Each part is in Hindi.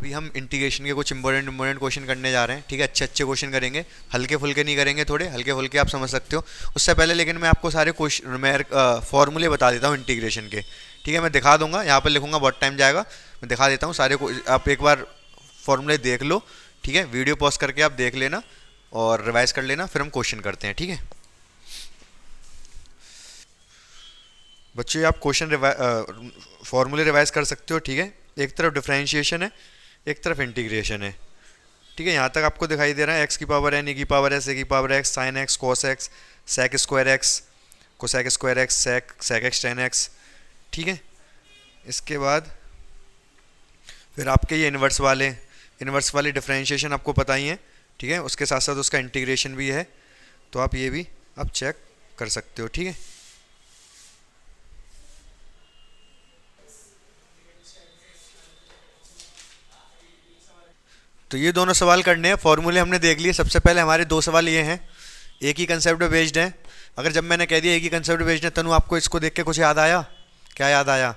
अभी हम इंटीग्रेशन के कुछ इंपॉर्टेंट क्वेश्चन करने जा रहे हैं, ठीक है। अच्छे अच्छे क्वेश्चन करेंगे, हल्के फुल्के नहीं करेंगे, थोड़े हल्के फुल्के आप समझ सकते हो। उससे पहले लेकिन मैं आपको सारे क्वेश्चन मैं फॉर्मूले बता देता हूँ इंटीग्रेशन के, ठीक है। मैं दिखा दूंगा, यहाँ पर लिखूंगा, बहुत टाइम जाएगा। मैं दिखा देता हूँ सारे को, आप एक बार फॉर्मूले देख लो, ठीक है। वीडियो पॉज करके आप देख लेना और रिवाइज कर लेना, फिर हम क्वेश्चन करते हैं, ठीक है। बच्चों आप क्वेश्चन फॉर्मूले रिवाइज कर सकते हो, ठीक है। एक तरफ डिफरेंशिएशन है, एक तरफ इंटीग्रेशन है, ठीक है। यहाँ तक आपको दिखाई दे रहा है एक्स की पावर एन, ए की पावर एस, ए की power X, sine X, cos X, sec square X, cosec square X, sec X tan X, ठीक है। इसके बाद फिर आपके ये इन्वर्स वाले डिफरेंशिएशन आपको पता ही है, ठीक है। उसके साथ साथ उसका इंटीग्रेशन भी है, तो आप ये भी आप चेक कर सकते हो, ठीक है। तो ये दोनों सवाल करने हैं, फॉर्मूले हमने देख लिए। सबसे पहले हमारे दो सवाल ये हैं, एक ही कंसेप्ट पे बेस्ड हैं। अगर जब मैंने कह दिया एक ही कंसेप्ट पे बेस्ड है, तनु आपको इसको देख के कुछ याद आया? क्या याद आया?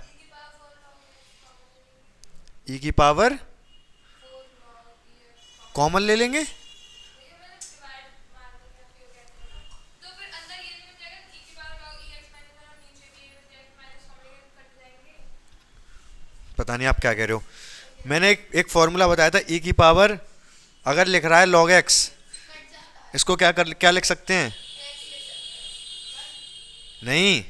ई की पावर कॉमन ले लेंगे, पता नहीं आप क्या कह रहे हो। मैंने एक फॉर्मूला बताया था, ई की पावर अगर लिख रहा है log x, इसको क्या लिख सकते हैं? नहीं,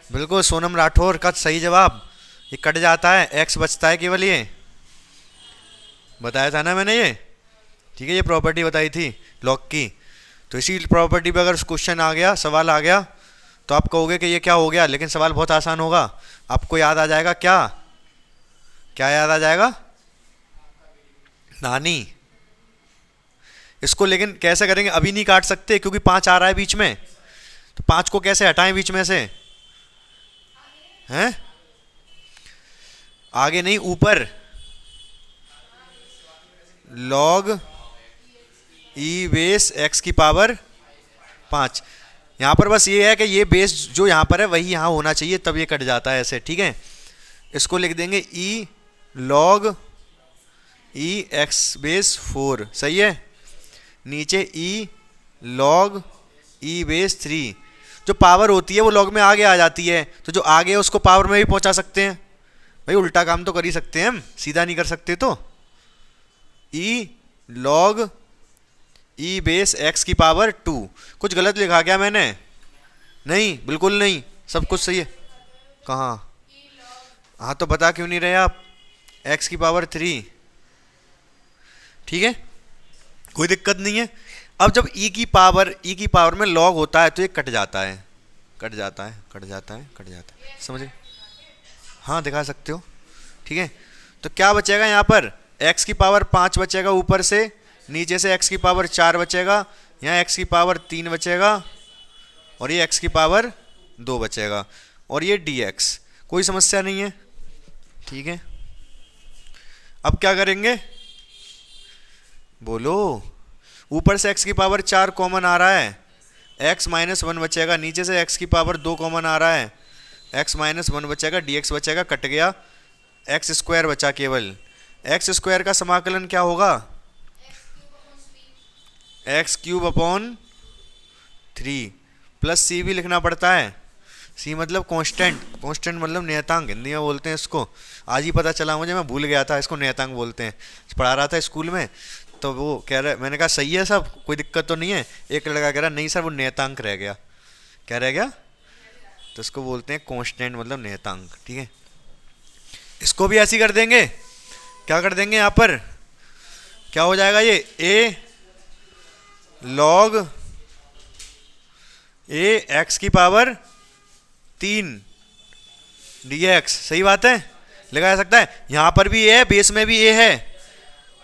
बिल्कुल सोनम राठौर का सही जवाब, ये कट जाता है, x बचता है केवल, ये बताया था ना मैंने ये, ठीक है। ये प्रॉपर्टी बताई थी log की, तो इसी प्रॉपर्टी पे अगर क्वेश्चन आ गया, सवाल आ गया, तो आप कहोगे कि ये क्या हो गया, लेकिन सवाल बहुत आसान होगा। आपको याद आ जाएगा क्या? क्या याद आ जाएगा? नानी। इसको लेकिन कैसे करेंगे, अभी नहीं काट सकते क्योंकि 5 आ रहा है बीच में, तो 5 को कैसे हटाएं बीच में से? हैं? आगे नहीं, ऊपर। log ई बेस x की पावर 5। यहां पर बस ये है कि ये बेस जो यहां पर है वही यहां होना चाहिए, तब ये कट जाता है ऐसे, ठीक है। इसको लिख देंगे ई log ई एक्स बेस 4, सही है। नीचे ई log ई बेस 3। जो पावर होती है वो log में आगे आ जाती है, तो जो आगे है उसको पावर में भी पहुंचा सकते हैं। भाई उल्टा काम तो कर ही सकते हैं हम, सीधा नहीं कर सकते। तो ई log ई बेस x की पावर 2। कुछ गलत लिखा क्या मैंने? नहीं, बिल्कुल नहीं, सब कुछ सही है। कहाँ? हाँ, तो बता क्यों नहीं रहे आप? x की पावर 3, ठीक है, कोई दिक्कत नहीं है। अब जब e की पावर में log होता है तो ये कट जाता है, कट जाता है, कट जाता है, कट जाता है, समझे? हाँ, दिखा सकते हो, ठीक है। तो क्या बचेगा यहाँ पर? x की पावर 5 बचेगा ऊपर से, नीचे से x की पावर 4 बचेगा, यहाँ x की पावर 3 बचेगा, और ये x की पावर 2 बचेगा, और ये dx। कोई समस्या नहीं है, ठीक है। अब क्या करेंगे, बोलो? ऊपर से x की पावर 4 कॉमन आ रहा है, x माइनस 1 बचेगा, नीचे से x की पावर 2 कॉमन आ रहा है, x माइनस 1 बचेगा, dx बचेगा, कट गया, x स्क्वायर बचा केवल। x स्क्वायर का समाकलन क्या होगा? एक्स क्यूब अपॉन 3 प्लस सी भी लिखना पड़ता है। सी मतलब कांस्टेंट, कांस्टेंट मतलब नियतांक, हिंदी में बोलते हैं इसको। आज ही पता चला मुझे, मैं भूल गया था, इसको नियतांक बोलते हैं। पढ़ा रहा था स्कूल में, तो वो कह रहा है, मैंने कहा सही है सब, कोई दिक्कत तो नहीं है। एक लड़का कह रहा नहीं सर वो नियतांक रह गया। क्या रह गया? तो इसको बोलते हैं कांस्टेंट मतलब नियतांक, ठीक है। इसको भी ऐसे ही कर देंगे। क्या कर देंगे यहाँ पर? क्या हो जाएगा ये? a log a x की पावर 3 dx, सही बात है, लिखा जा सकता है। यहां पर भी a है, बेस में भी a है,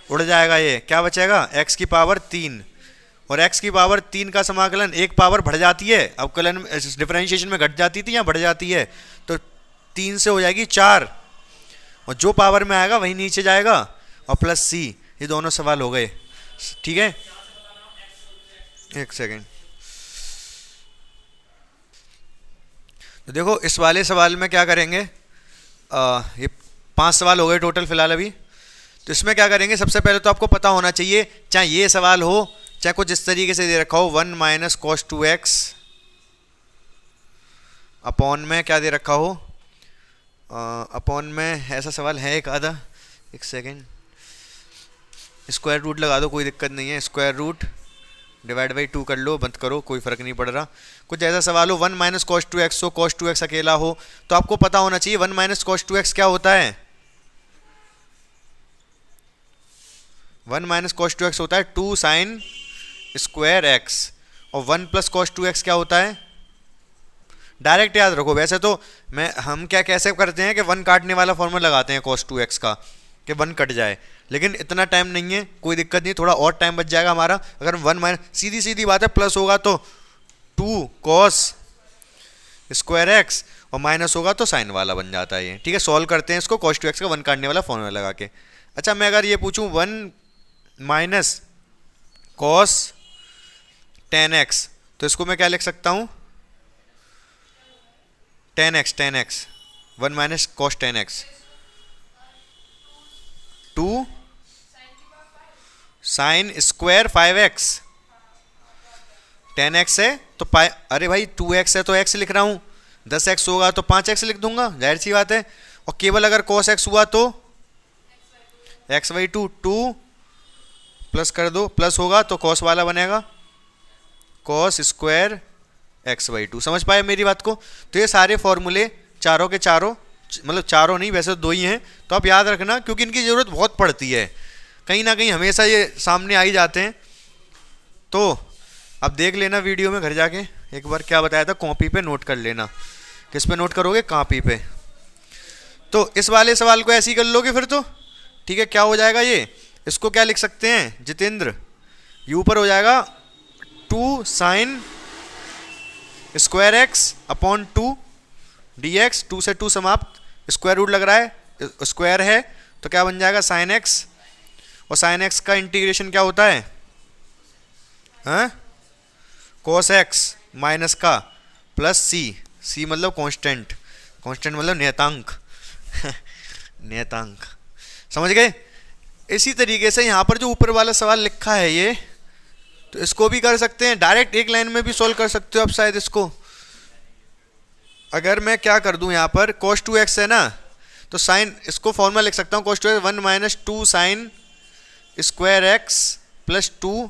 उड़ जाएगा ये। क्या बचेगा? x की पावर 3, और x की पावर 3 का समाकलन, एक पावर बढ़ जाती है, अवकलन डिफरेंशिएशन में घट जाती थी या बढ़ जाती है, तो 3 से हो जाएगी 4, और जो पावर में आएगा वही नीचे जाएगा, और प्लस सी। ये दोनों सवाल हो गए, ठीक है। एक सेकेंड, तो देखो इस वाले सवाल में क्या करेंगे, ये 5 सवाल हो गए टोटल फिलहाल अभी। तो इसमें क्या करेंगे, सबसे पहले तो आपको पता होना चाहिए, चाहे ये सवाल हो चाहे कुछ इस तरीके से दे रखा हो, 1 माइनस कॉस 2x अपॉन में क्या दे रखा हो, अपॉन में ऐसा सवाल है एक आधा, एक सेकेंड, स्क्वायर रूट लगा दो, कोई दिक्कत नहीं है, स्क्वायर रूट डिवाइड बाई 2 कर लो, बंद करो, कोई फर्क नहीं पड़ रहा। कुछ ऐसा सवाल हो 1 माइनस कॉस 2x हो, कॉस 2x अकेला हो, तो आपको पता होना चाहिए 1 माइनस कॉस 2x क्या होता है, 1 माइनस कॉस 2x होता है 2 साइन स्क्वायर x, और 1 प्लस कॉस 2x क्या होता है, डायरेक्ट याद रखो। वैसे तो हम क्या कैसे करते हैं कि 1 काटने वाला फॉर्मूला लगाते हैं cos 2x का कि 1 कट जाए, लेकिन इतना टाइम नहीं है, कोई दिक्कत नहीं, थोड़ा और टाइम बच जाएगा हमारा। अगर 1 माइनस, सीधी सीधी बात है, प्लस होगा तो 2 cos स्क्वायर x और माइनस होगा तो साइन वाला बन जाता है ये, ठीक है। सॉल्व करते हैं इसको cos 2x का 1 काटने वाला फॉर्मूला लगा के। अच्छा, मैं अगर ये पूछूं 1 माइनस cos 10x, तो इसको मैं क्या लिख सकता हूं, 10x 1 minus cos 10x 2 sine square 5x, 10x है तो अरे भाई 2x है तो x लिख रहा हूं, 10x होगा तो 5x लिख दूंगा, जाहिर सी बात है। और केवल अगर cos x हुआ तो x/2, 2 प्लस कर दो, प्लस होगा तो cos वाला बनेगा cos स्क्वायर x/2। समझ पाए मेरी बात को? तो ये सारे फॉर्मूले चारों के चारों, मतलब चारों नहीं, वैसे तो 2 ही हैं, तो आप याद रखना क्योंकि इनकी ज़रूरत बहुत पड़ती है, कहीं ना कहीं हमेशा ये सामने आ ही जाते हैं। तो अब देख लेना वीडियो में घर जाके एक बार, क्या बताया था, कॉपी पे नोट कर लेना। किस पे नोट करोगे? कॉपी पे। तो इस वाले सवाल को ऐसे ही कर लोगे फिर तो, ठीक है। क्या हो जाएगा ये, इसको क्या लिख सकते हैं जितेंद्र, ये ऊपर हो जाएगा 2 sine square x upon 2 dx, 2 से 2 समाप्त, स्क्वायर रूट लग रहा है, स्क्वायर है तो क्या बन जाएगा साइन एक्स, और साइन एक्स का इंटीग्रेशन क्या होता है, हाँ, कोस एक्स माइनस का प्लस सी मतलब कांस्टेंट, कांस्टेंट मतलब नियतांक नियतांक, समझ गए। इसी तरीके से यहाँ पर जो ऊपर वाला सवाल लिखा है ये, तो इसको भी कर सकते हैं, डायरेक्ट एक लाइन में भी सोल्व कर सकते हो आप शायद इसको। अगर मैं क्या कर दूं यहाँ पर, cos 2x है ना, तो साइन, इसको फॉर्मूला लिख सकता हूँ cos 2x 1 minus 2 sine square x plus 2,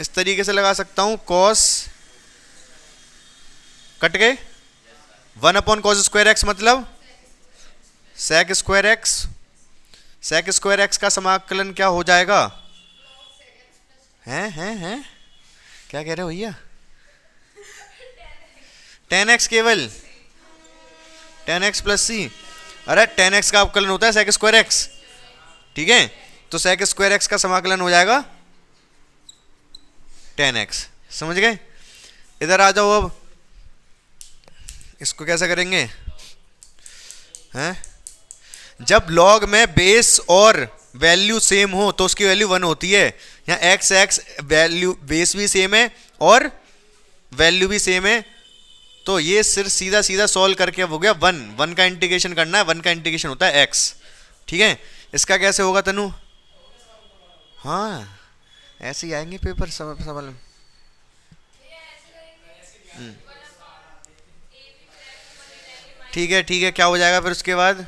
इस तरीके से लगा सकता हूँ, cos कट गए, 1 अपॉन cos स्क्वायर एक्स मतलब sec square x, sec square x का समाकलन क्या हो जाएगा, हैं क्या कह रहे हो भैया, 10x केवल 10x प्लस सी, अरे 10x का अवकलन होता है sec स्क्वायर एक्स, ठीक है। तो sec स्क्वायर एक्स का समाकलन हो जाएगा 10x, समझ गए। इधर आ जाओ, अब इसको कैसे करेंगे, हैं, जब लॉग में बेस और वैल्यू सेम हो तो उसकी वैल्यू 1 होती है। यहाँ x वैल्यू, बेस भी सेम है और वैल्यू भी सेम है, तो ये सिर्फ सीधा सीधा सॉल्व करके हो गया 1 का इंटीग्रेशन करना है, 1 का इंटीग्रेशन होता है x, ठीक है। इसका कैसे होगा तनु, हाँ ऐसे ही आएंगे पेपर सवाल में, ठीक है, क्या हो जाएगा फिर उसके बाद,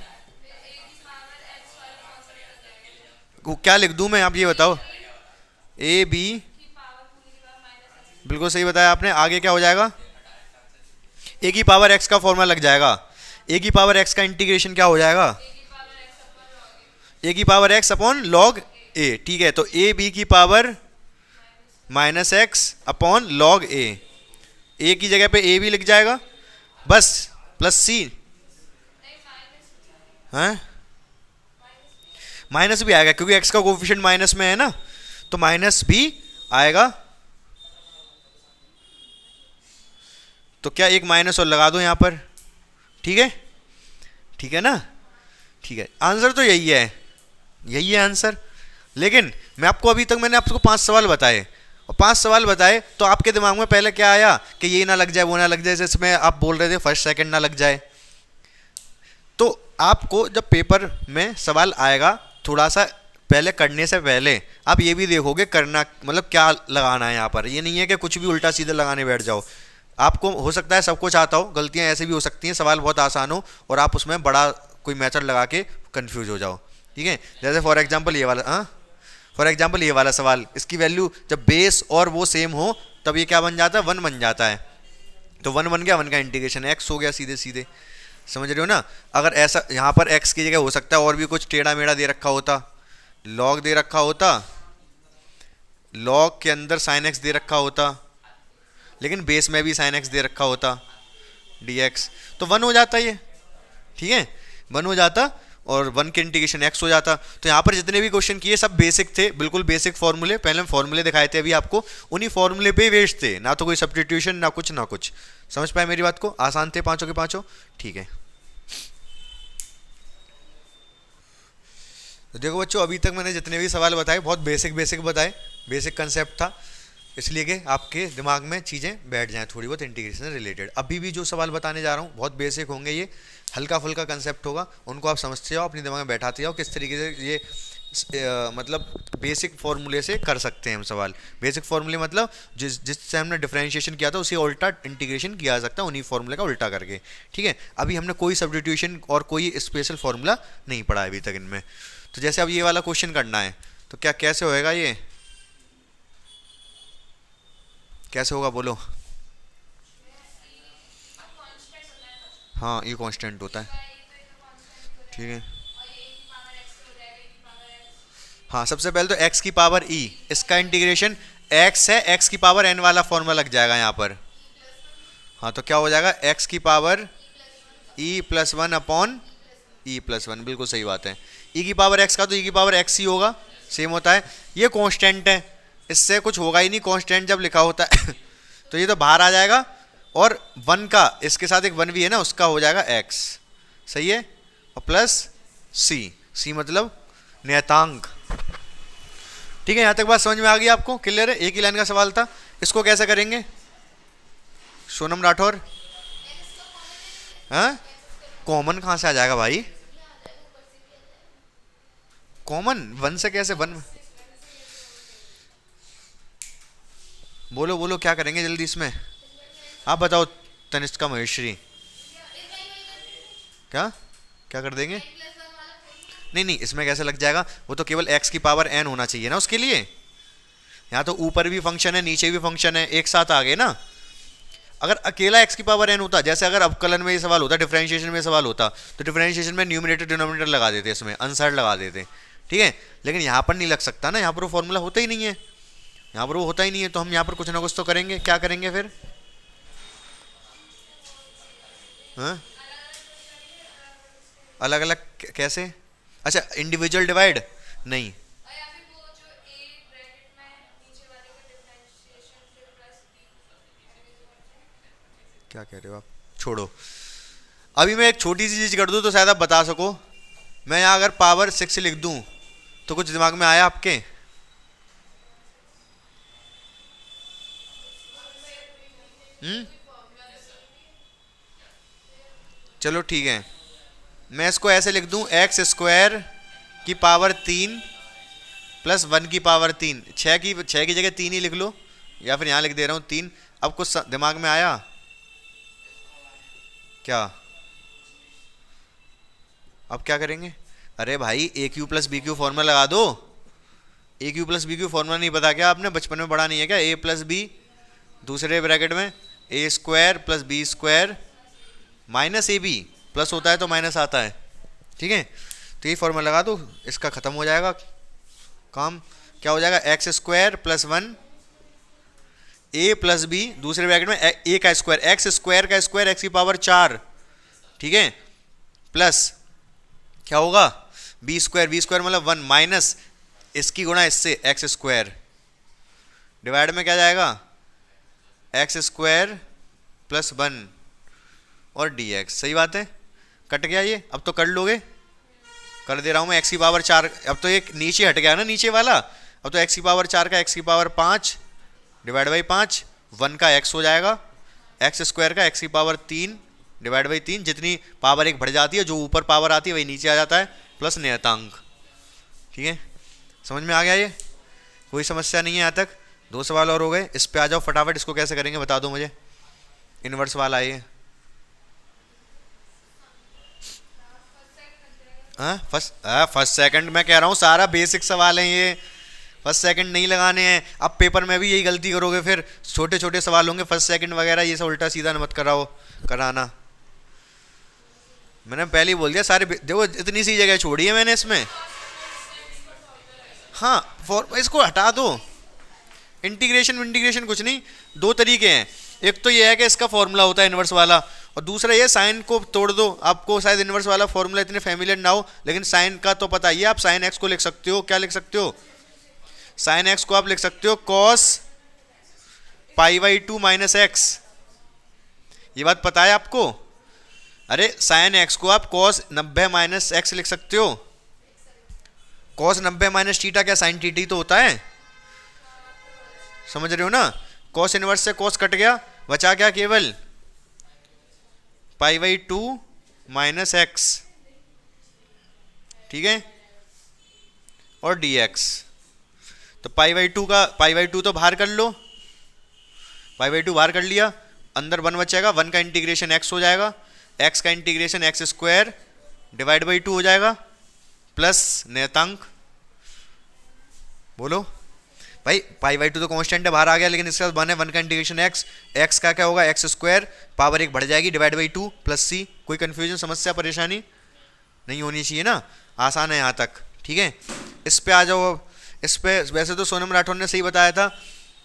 क्या लिख दूं मैं, आप ये बताओ, ए बी, बिल्कुल सही बताया आपने। आगे क्या हो जाएगा, ए की पावर एक्स का फॉर्मूला लग जाएगा, ए की पावर एक्स का इंटीग्रेशन क्या हो जाएगा, ए की power X upon log A, ठीक है। तो ए बी की power minus X upon log A की जगह पे ए बी लिख जाएगा बस, प्लस सी, हाँ माइनस भी आएगा क्योंकि x का कोफिशिएंट माइनस में है ना, तो माइनस भी आएगा। तो क्या एक माइनस और लगा दो यहाँ पर, ठीक है ना, ठीक है। आंसर तो यही है आंसर। लेकिन मैं आपको अभी तक मैंने आपको 5 सवाल बताए, और 5 सवाल बताए तो आपके दिमाग में पहले क्या आया कि ये ना लग जाए, वो ना लग जाए, जिसमें आप बोल रहे थे फर्स्ट सेकंड ना लग जाए। तो आपको जब पेपर में सवाल आएगा थोड़ा सा पहले करने से पहले आप ये भी देखोगे करना मतलब क्या लगाना है यहाँ पर। ये नहीं है कि कुछ भी उल्टा सीधा लगाने बैठ जाओ। आपको हो सकता है सब कुछ आता हो, गलतियाँ ऐसे भी हो सकती हैं, सवाल बहुत आसान हो और आप उसमें बड़ा कोई मेथड लगा के कंफ्यूज हो जाओ। ठीक है, जैसे फॉर एग्जांपल ये वाला, हाँ फॉर एग्जांपल ये वाला सवाल, इसकी वैल्यू जब बेस और वो सेम हो तब ये क्या बन जाता है, 1 बन जाता है। तो 1 बन गया, 1 का इंटीग्रेशन x हो गया सीधे सीधे, समझ रहे हो ना। अगर ऐसा यहाँ पर x की जगह हो सकता है और भी कुछ टेढ़ा मेढ़ा दे रखा होता, log दे रखा होता, log के अंदर sin x दे रखा होता, लेकिन बेस में भी sin x दे रखा होता dx, तो 1 हो जाता ये। ठीक है, 1 हो जाता और 1 के इंटीग्रेशन x हो जाता। तो यहाँ पर जितने भी क्वेश्चन किए सब बेसिक थे, बिल्कुल बेसिक फॉर्मूले, पहले हम फॉर्मूले दिखाए थे अभी आपको, उन्हीं फॉर्मूले पे ही बेस्ड थे, ना तो कोई सब्स्टिट्यूशन ना कुछ ना कुछ। समझ पाए मेरी बात को, आसान थे पांचों के पांचों। ठीक है, तो देखो बच्चों अभी तक मैंने जितने भी सवाल बताए बहुत बेसिक बेसिक बताए, बेसिक कंसेप्ट था, इसलिए कि आपके दिमाग में चीज़ें बैठ जाएं थोड़ी बहुत इंटीग्रेशन से रिलेटेड। अभी भी जो सवाल बताने जा रहा हूँ बहुत बेसिक होंगे, ये हल्का फुल्का कंसेप्ट होगा, उनको आप समझते जाओ, अपने दिमाग में बैठाते जाओ किस तरीके से ये मतलब बेसिक फॉर्मूले से कर सकते हैं हम सवाल। बेसिक फॉर्मूले मतलब जिससे हमने डिफरेंशिएशन किया था उसी उल्टा इंटीग्रेशन किया जा सकता है उन्हीं फॉर्मूले का उल्टा करके। ठीक है, अभी हमने कोई सब्स्टिट्यूशन और कोई स्पेशल फॉर्मूला नहीं पढ़ा अभी तक इनमें। तो जैसे अब ये वाला क्वेश्चन करना है तो क्या कैसे होएगा, ये कैसे होगा बोलो। हाँ ये कांस्टेंट होता है। ठीक है, हाँ सबसे पहले तो x की पावर e, इसका इंटीग्रेशन x है, x की पावर n वाला फॉर्मूला लग जाएगा यहाँ पर। हाँ तो क्या हो जाएगा, x की power e plus 1 upon e plus 1, बिल्कुल सही बात है। e की पावर x का तो e की पावर x ही होगा, सेम होता है। ये कांस्टेंट है, इससे कुछ होगा ही नहीं, कांस्टेंट जब लिखा होता है तो ये तो बाहर आ जाएगा, और 1 का इसके साथ एक 1 भी है ना, उसका हो जाएगा x, सही है, और प्लस c मतलब नियतांक। ठीक है, यहाँ तक बात समझ में आ गई आपको, क्लियर है। एक ही लाइन का सवाल था, इसको कैसे करेंगे सोनम राठौर। हाँ कॉमन कहाँ से आ जाएगा भाई, कॉमन 1 से कैसे 1, बोलो बोलो क्या करेंगे जल्दी इसमें, आप बताओ तनिष्का महेश्वरी, क्या क्या कर देंगे। नहीं नहीं इसमें कैसे लग जाएगा, वो तो केवल x की पावर n होना चाहिए ना उसके लिए। यहाँ तो ऊपर भी फंक्शन है नीचे भी फंक्शन है, एक साथ आ गए ना। अगर अकेला x की पावर n होता, जैसे अगर अवकलन में ये सवाल होता, डिफरेंशिएशन में सवाल होता, तो डिफरेंशिएशन में न्यूमरेटर डिनोमिनेटर लगा देते, इसमें आंसर लगा देते। ठीक है, लेकिन यहाँ पर नहीं लग सकता ना, यहाँ पर वो फॉर्मूला होता ही नहीं है, यहाँ पर वो होता ही नहीं है, तो हम यहाँ पर कुछ ना कुछ तो करेंगे। क्या करेंगे फिर, हाँ अलग अलग कैसे, अच्छा इंडिविजुअल डिवाइड नहीं, क्या कह रहे हो आप, छोड़ो। अभी मैं एक छोटी सी चीज कर दूं तो शायद आप बता सको। मैं यहाँ अगर पावर 6 लिख दूं तो कुछ दिमाग में आया आपके, चलो ठीक है, मैं इसको ऐसे लिख दूं, एक्स स्क्वायर की पावर 3 प्लस 1 की पावर 3, 6 की जगह 3 ही लिख लो, या फिर यहाँ लिख दे रहा हूँ 3। अब कुछ दिमाग में आया क्या, अब क्या करेंगे। अरे भाई A Q plus B Q formula लगा दो। A Q plus B Q formula नहीं पता क्या आपने, बचपन में पढ़ा नहीं है क्या, ए प्लस बी दूसरे ब्रैकेट में A square plus B square minus A B, plus होता है तो माइनस आता है। ठीक है, तो ये फॉर्मूला लगा दो, इसका खत्म हो जाएगा काम। क्या हो जाएगा, एक्स स्क्वायर प्लस 1 ए प्लस बी दूसरे ब्रैकेट में ए का स्क्वायर, एक्स स्क्वायर का स्क्वायर एक्स की पावर 4, ठीक है, प्लस क्या होगा बी स्क्वायर मतलब 1 माइनस इसकी गुणा इससे एक्स स्क्वायर, डिवाइड में क्या जाएगा एक्स स्क्वायर प्लस 1 और डी एक्स। सही बात है, कट गया ये, अब तो कर लोगे, कर दे रहा हूं मैं। एक्स की पावर 4, अब तो ये नीचे हट गया ना नीचे वाला, अब तो एक्स की पावर 4 का एक्स की पावर 5 डिवाइड बाई 5, 1 का एक्स हो जाएगा, एक्स स्क्वायर का एक्स की पावर 3 डिवाइड बाई 3, जितनी पावर एक बढ़ जाती है, जो ऊपर पावर आती है वही नीचे आ जाता है, प्लस नियतांक। ठीक है, समझ में आ गया? ये कोई समस्या नहीं है यहाँ तक? 2 सवाल और हो गए, इस पे आ जाओ फटाफट। इसको कैसे करेंगे बता दो मुझे, इनवर्स वाला है। फर्स्ट सेकंड मैं कह रहा हूँ, सारा बेसिक सवाल है ये, फर्स्ट सेकंड नहीं लगाने हैं। अब पेपर में भी यही गलती करोगे, फिर छोटे छोटे सवाल होंगे, फर्स्ट सेकंड वगैरह ये सब उल्टा सीधा मत कराना। मैंने पहले ही बोल दिया, सारे देखो इतनी सी जगह छोड़ी है मैंने इसमें। हाँ, इसको हटा दो, इंटीग्रेशन कुछ नहीं। 2 तरीके हैं, एक तो ये है कि इसका फॉर्मूला होता है इनवर्स वाला, और दूसरा ये साइन को तोड़ दो। आपको शायद इनवर्स वाला फॉर्मूला इतने फैमिलियर ना हो, लेकिन साइन का तो पता ही है। आप साइन एक्स को लिख सकते हो, क्या लिख सकते हो? साइन एक्स को आप लिख सकते हो कॉस π/2 माइनस एक्स। ये बात पता है आपको? अरे साइन एक्स को आप कॉस 90 माइनस एक्स लिख सकते हो। कॉस 90 माइनस थीटा क्या साइन थीटा ही तो होता है, समझ रहे हो ना? कॉस इनवर्स से कॉस कट गया, बचा क्या? केवल π/2 माइनस एक्स, ठीक है, और dx। तो π/2 तो बाहर कर लो, π/2 बाहर कर लिया, अंदर 1 बचेगा, 1 का इंटीग्रेशन x हो जाएगा, x का integration x square divide by 2 हो जाएगा, प्लस नियतांक। बोलो भाई, π/2 तो कांस्टेंट है, बाहर आ गया, लेकिन इसके बाद 1 है, 1 का इंटीग्रेशन x का क्या होगा? x स्क्वायर, पावर 1 बढ़ जाएगी, डिवाइड बाई 2 प्लस c। कोई कंफ्यूजन, समस्या, परेशानी नहीं होनी चाहिए ना? आसान है यहाँ तक, ठीक है। इस पे आ जाओ। इस पे वैसे तो सोनम राठौर ने सही बताया था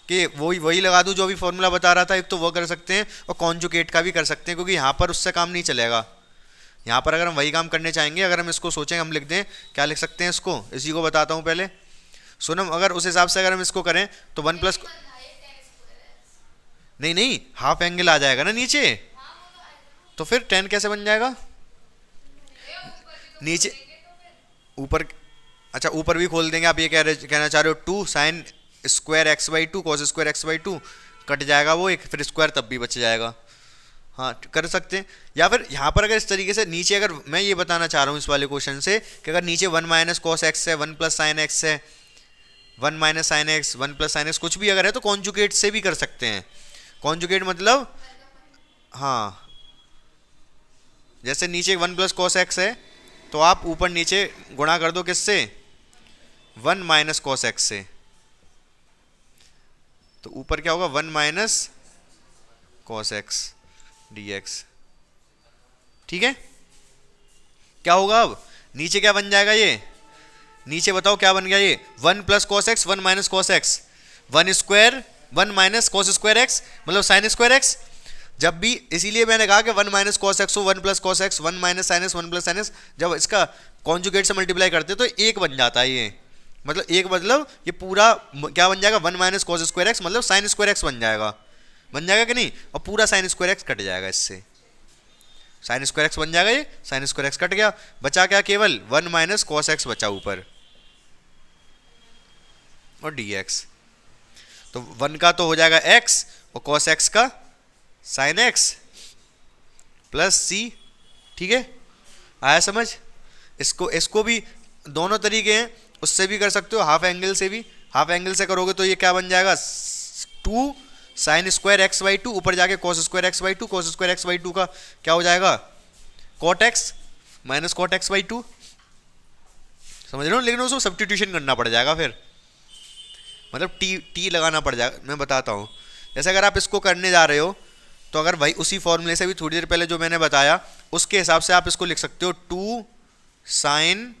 कि वही लगा दूँ जो भी फॉर्मूला बता रहा था। एक तो वो कर सकते हैं, और कॉन्जुगेट का भी कर सकते हैं, क्योंकि यहाँ पर उससे काम नहीं चलेगा। यहाँ पर अगर हम वही काम करने चाहेंगे, अगर हम इसको सोचें, हम लिख दें, क्या लिख सकते हैं इसको? इसी को बताता हूँ पहले सोनम। अगर उस हिसाब से अगर हम इसको करें तो 1 प्लस, नहीं, हाफ एंगल आ जाएगा ना नीचे, तो फिर 10 कैसे बन जाएगा? नीचे ऊपर, अच्छा ऊपर भी खोल देंगे। आप ये कहना चाह रहे हो 2 sine square x/2 cos square x/2 cut जाएगा वो एक, फिर स्क्वायर तब भी बच जाएगा। हाँ, कर सकते हैं। या फिर यहाँ पर अगर इस तरीके से नीचे, अगर मैं ये बताना चाह रहा हूँ इस वाले क्वेश्चन से कि अगर नीचे 1 माइनस कॉस एक्स है, 1 प्लस साइन एक्स है, 1 minus sine x, 1 plus sine x, कुछ भी अगर है तो कॉन्जुगेट से भी कर सकते हैं। कॉन्जुगेट मतलब, हाँ, जैसे नीचे 1 प्लस कॉस एक्स है, तो आप ऊपर नीचे गुणा कर दो किससे? 1 माइनस कॉस एक्स से, तो ऊपर क्या होगा? 1 माइनस कॉस एक्स dx। ठीक है, क्या होगा अब? नीचे क्या बन जाएगा? ये नीचे बताओ क्या बन गया? ये 1 plus cos x, 1 minus cos x, 1 square, 1 minus cos square x, मतलब साइन स्क्वायर एक्स। जब भी, इसीलिए मैंने कहा कि 1 माइनस कॉस एक्स हो, 1 plus cos x, 1 minus sine x, 1 plus sine x, जब इसका कॉन्जुगेट से मल्टीप्लाई करते तो 1 बन जाता है ये। मतलब 1 मतलब ये पूरा क्या बन जाएगा? 1 माइनस कॉस स्क्वायर एक्स, मतलब साइन स्क्वायर एक्स बन जाएगा कि नहीं? और पूरा साइन स्क्वायर एक्स कट जाएगा, इससे साइन स्क्वायर एक्स बन जाएगा, ये साइन स्क्वायर एक्स कट गया, बचा क्या? केवल 1 माइनस कॉस एक्स बचा ऊपर, और dx। तो 1 का तो हो जाएगा x, और cos x का sin x प्लस c। ठीक है, आया समझ? इसको भी दोनों तरीके हैं, उससे भी कर सकते हो, हाफ एंगल से भी। हाफ एंगल से करोगे तो ये क्या बन जाएगा? 2 साइन स्क्वायर x/2, ऊपर जाके cos square x/2, cos square x/2 का क्या हो जाएगा? cot x minus cot x/2। समझ रहे हो? लेकिन उसको सब्स्टिट्यूशन करना पड़ जाएगा फिर, मतलब टी लगाना पड़ जाएगा। मैं बताता हूँ, जैसे अगर आप इसको करने जा रहे हो, तो अगर भाई उसी फॉर्मूले से भी थोड़ी देर पहले जो मैंने बताया, उसके हिसाब से आप इसको लिख सकते हो 2 साइन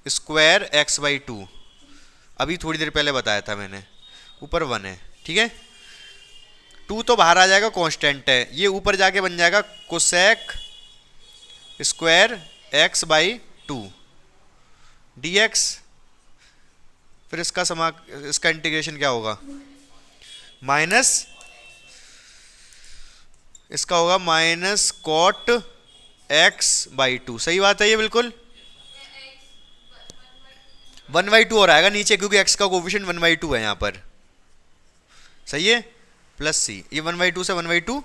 स्क्वायर x/2। अभी थोड़ी देर पहले बताया था मैंने, ऊपर 1 है, ठीक है। 2 तो बाहर आ जाएगा, कांस्टेंट है, ये ऊपर जाके बन जाएगा कोसेक स्क्वायर x/2 dx। फिर इसका इंटीग्रेशन क्या होगा? माइनस, इसका होगा माइनस कॉट x/2। सही बात है ये, बिल्कुल 1/2 और आएगा नीचे, क्योंकि x का कोएफिशिएंट 1/2 है यहाँ पर। सही है, प्लस c, ये 1/2 से 1/2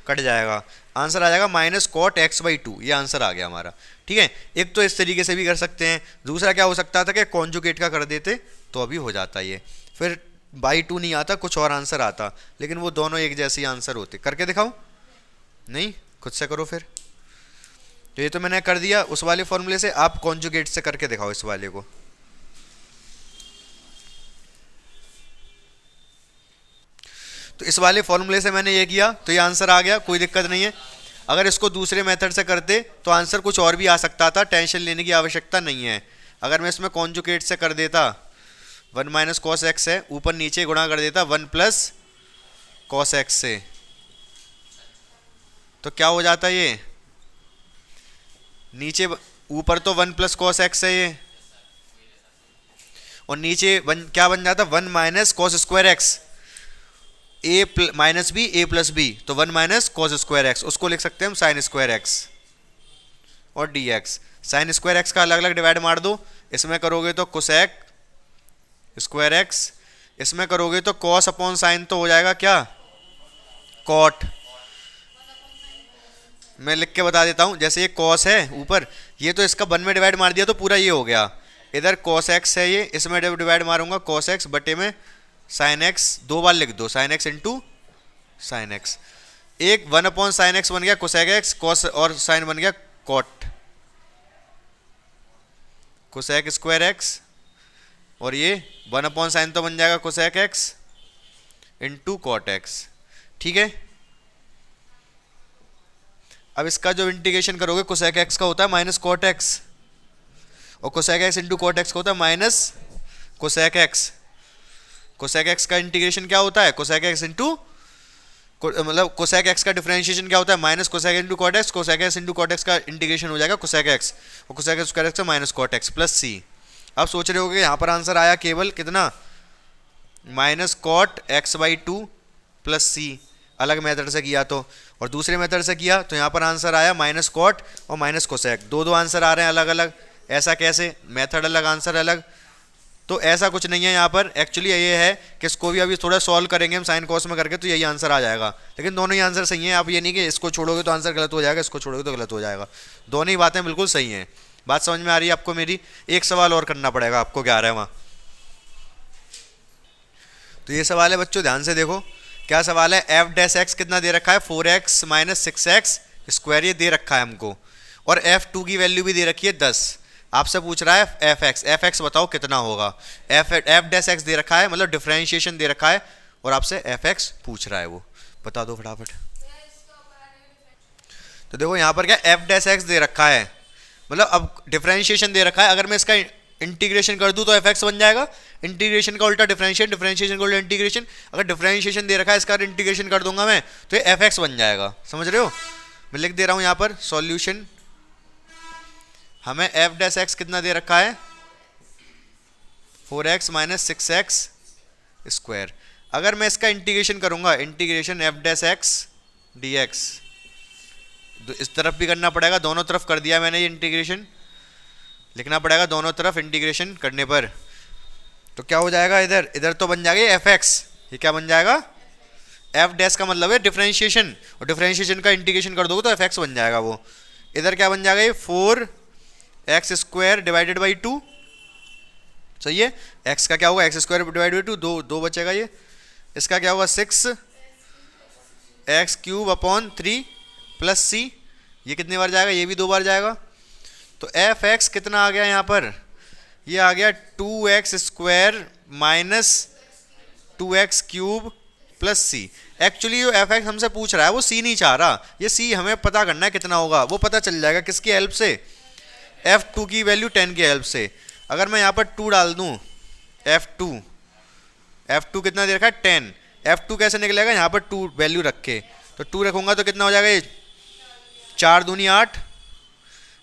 कट जाएगा। आंसर आ जाएगा -cot x/2, ये आंसर आ गया हमारा। ठीक है, एक तो इस तरीके से भी कर सकते हैं, दूसरा क्या हो सकता था कि कॉन्जुगेट का कर देते तो अभी हो जाता ये, फिर बाई 2 नहीं आता, कुछ और आंसर आता, लेकिन वो दोनों एक जैसे ही आंसर होते। करके दिखाऊं? नहीं, खुद से करो फिर। तो ये तो मैंने कर दिया उस वाले फॉर्मूले से, आप कॉन्जुगेट से करके दिखाओ इस वाले को। तो इस वाले फॉर्मूले से मैंने ये किया तो ये आंसर आ गया, कोई दिक्कत नहीं है। अगर इसको दूसरे मेथड से करते तो आंसर कुछ और भी आ सकता था, टेंशन लेने की आवश्यकता नहीं है। अगर मैं इसमें कॉन्जुगेट से कर देता, 1 - cos x है, ऊपर नीचे गुणा कर देता 1 + cos x से, तो क्या हो जाता ये, नीचे ऊपर तो 1 + cos x है ये, और नीचे क्या बन जाता, 1 - cos² x, a - b a + b, तो 1 - cos² x, उसको लिख सकते हैं हम sin² x और dx। sin² x का अलग अलग डिवाइड मार दो, इसमें करोगे तो cosec² x, इसमें करोगे तो cos/sin तो हो जाएगा क्या, cot। मैं लिख के बता देता हूं, जैसे ये cos है ऊपर, ये तो इसका 1 में डिवाइड मार दिया तो पूरा ये हो गया, इधर cos x है, ये इसमें डिवाइड मारूंगा cos x बटे में sin x, 2 बार लिख दो, sin x × sin x, एक 1/sin x बन गया cosec x, cos और sin बन गया cot, cosec² x, और ये 1/sin तो बन जाएगा cosec x × cot x। ठीक है, अब इसका जो इंटीग्रेशन करोगे cosec x का होता है -cot x, और cosec x × cot x का होता है -cosec x। cosec x का इंटीग्रेशन क्या होता है, cosec x मतलब cosec x का डिफरेंशिएशन क्या होता है, -cosec × cot x, cosec x × cot x का इंटीग्रेशन हो जाएगा cosec x, और cosec x² x से -cot x + c। अब सोच रहे होगे यहाँ पर आंसर आया केवल कितना, -cot x/2 + c, अलग मेथड से किया तो, और दूसरे मेथड से किया तो यहाँ पर आंसर आया -cot और -cosec, दो आंसर आ रहे हैं अलग अलग। ऐसा कैसे, मेथड अलग आंसर अलग, तो ऐसा कुछ नहीं है यहाँ पर। एक्चुअली ये है कि इसको भी अभी थोड़ा सॉल्व करेंगे हम साइन कॉस में करके, तो यही आंसर आ जाएगा, लेकिन दोनों ही आंसर सही हैं। आप ये नहीं कि इसको छोड़ोगे तो आंसर गलत हो जाएगा, इसको छोड़ोगे तो गलत हो जाएगा, दोनों ही बातें बिल्कुल सही हैं। बात समझ में आ रही है आपको मेरी? एक सवाल और करना पड़ेगा आपको, क्या आ रहा है वहाँ। तो ये सवाल है बच्चों, ध्यान से देखो क्या सवाल है। f' कितना दे रखा है, 4x - 6x², ये दे रखा है हमको, और f2 की वैल्यू भी दे रखी है 10। आपसे पूछ रहा है fx बताओ कितना होगा। f' दे रखा है, मतलब डिफरेंशिएशन दे रखा है, और आपसे fx पूछ रहा है, वो बता दो फटाफट। तो देखो यहाँ पर क्या f' दे रखा है, मतलब अब डिफरेंशिएशन दे रखा है, अगर मैं इसका इंटीग्रेशन कर दूं तो fx बन जाएगा, इंटीग्रेशन का उल्टा डिफरेंशिएशन, डिफरेंशिएशन का उल्टा इंटीग्रेशन। अगर डिफरेंशिएशन दे रखा है, इसका इंटीग्रेशन कर दूंगा मैं तो ये fx बन जाएगा, समझ रहे हो? मैं लिख दे रहा हूं यहाँ पर सॉल्यूशन। हमें f' कितना दे रखा है, 4x - 6x²। अगर मैं इसका इंटीग्रेशन करूंगा, इंटीग्रेशन f' dx, इस तरफ भी करना पड़ेगा, दोनों तरफ कर दिया मैंने ये इंटीग्रेशन, लिखना पड़ेगा दोनों तरफ इंटीग्रेशन करने पर। तो क्या हो जाएगा, इधर इधर तो बन जाएगा fx, ये क्या बन जाएगा, f' का मतलब है डिफरेंशिएशन, और डिफरेंशिएशन का इंटीग्रेशन कर दोगे तो fx बन जाएगा वो। इधर क्या बन जाएगा, ये 4x² / 2, सही है। x का क्या होगा, x² / 2, दो बचेगा ये। इसका क्या होगा, 6x³ / 3 + c, ये कितनी बार जाएगा, ये भी 2 बार जाएगा। तो fx कितना आ गया यहाँ पर, ये आ गया 2x² - 2x³ + c। एक्चुअली जो fx हमसे पूछ रहा है वो c नहीं चाह रहा, ये c हमें पता करना है कितना होगा, वो पता चल जाएगा किसकी हेल्प से, f2 की वैल्यू 10 की हेल्प से। अगर मैं यहाँ पर 2 डाल दूँ, f2 कितना दे रखा है 10, f2 कैसे निकलेगा, यहाँ पर 2 वैल्यू रख के, तो 2 रखूंगा तो कितना हो जाएगा, ये 4 दूनी 8,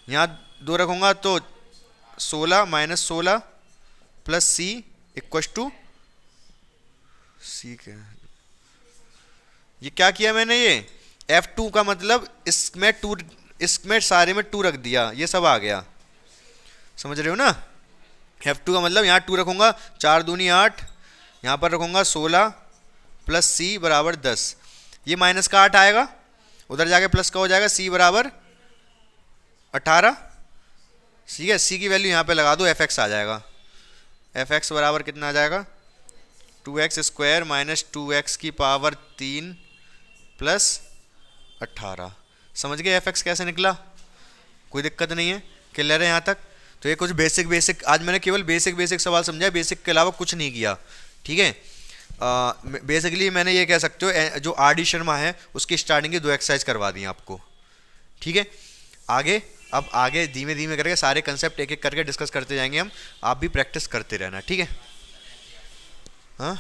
यहाँ 2 रखूंगा तो 16 - 16 + c = c। ये क्या किया मैंने, ये f2 का मतलब इसमें सारे में 2 रख दिया, ये सब आ गया, समझ रहे हो ना। f2 का मतलब यहाँ 2 रखूंगा, 4 दूनी 8, यहाँ पर रखूंगा 16 + c = 10, ये माइनस का 8 आएगा, उधर जाके प्लस का हो जाएगा, सी बराबर 18, ठीक है। सी की वैल्यू यहाँ पे लगा दो, एफ एक्स आ जाएगा। एफ एक्स बराबर कितना आ जाएगा, 2x² माइनस 2x की पावर 3 प्लस 18। समझ गए एफ एक्स कैसे निकला? कोई दिक्कत नहीं है, क्लियर है यहाँ तक? तो ये कुछ बेसिक आज मैंने केवल बेसिक सवाल समझा, बेसिक के अलावा कुछ नहीं किया, ठीक है। बेसिकली मैंने ये कह सकते हो जो आर डी शर्मा है उसकी स्टार्टिंग की 2 एक्सरसाइज करवा दी आपको, ठीक है। अब आगे धीमे धीमे करके सारे कंसेप्ट एक एक करके डिस्कस करते जाएंगे हम, आप भी प्रैक्टिस करते रहना, ठीक है। हाँ।